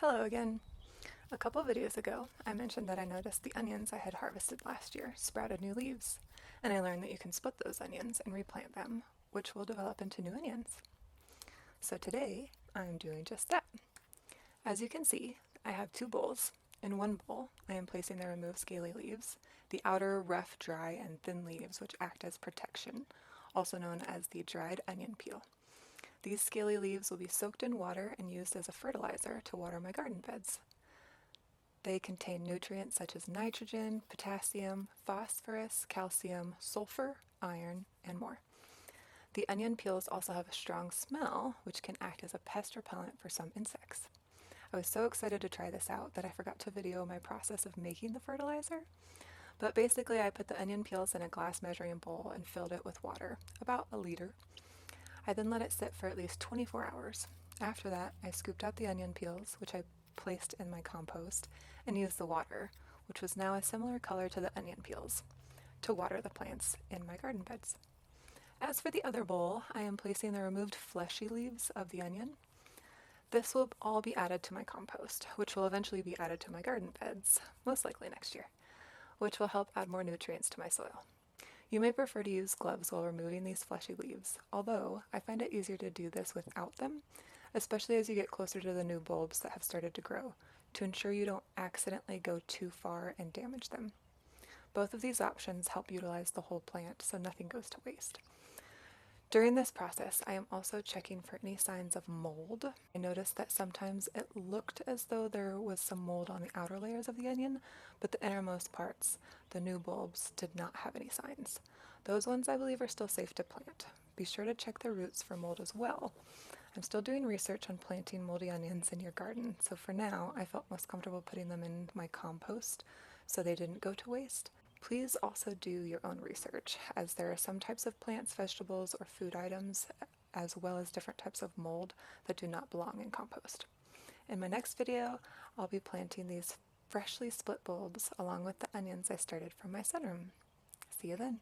Hello again. A couple videos ago, I mentioned that I noticed the onions I had harvested last year sprouted new leaves, and I learned that you can split those onions and replant them, which will develop into new onions. So today, I'm doing just that. As you can see, I have two bowls. In one bowl, I am placing the removed scaly leaves, the outer rough, dry, and thin leaves which act as protection, also known as the dried onion peel. These scaly leaves will be soaked in water and used as a fertilizer to water my garden beds. They contain nutrients such as nitrogen, potassium, phosphorus, calcium, sulfur, iron, and more. The onion peels also have a strong smell, which can act as a pest repellent for some insects. I was so excited to try this out that I forgot to video my process of making the fertilizer. But basically, I put the onion peels in a glass measuring bowl and filled it with water, about a liter. I then let it sit for at least 24 hours. After that, I scooped out the onion peels, which I placed in my compost, and used the water, which was now a similar color to the onion peels, to water the plants in my garden beds. As for the other bowl, I am placing the removed fleshy leaves of the onion. This will all be added to my compost, which will eventually be added to my garden beds, most likely next year, which will help add more nutrients to my soil. You may prefer to use gloves while removing these fleshy leaves, although I find it easier to do this without them, especially as you get closer to the new bulbs that have started to grow, to ensure you don't accidentally go too far and damage them. Both of these options help utilize the whole plant so nothing goes to waste. During this process, I am also checking for any signs of mold. I noticed that sometimes it looked as though there was some mold on the outer layers of the onion, but the innermost parts, the new bulbs, did not have any signs. Those ones I believe are still safe to plant. Be sure to check the roots for mold as well. I'm still doing research on planting moldy onions in your garden, so for now I felt most comfortable putting them in my compost so they didn't go to waste. Please also do your own research, as there are some types of plants, vegetables, or food items, as well as different types of mold that do not belong in compost. In my next video, I'll be planting these freshly split bulbs along with the onions I started from my sunroom. See you then.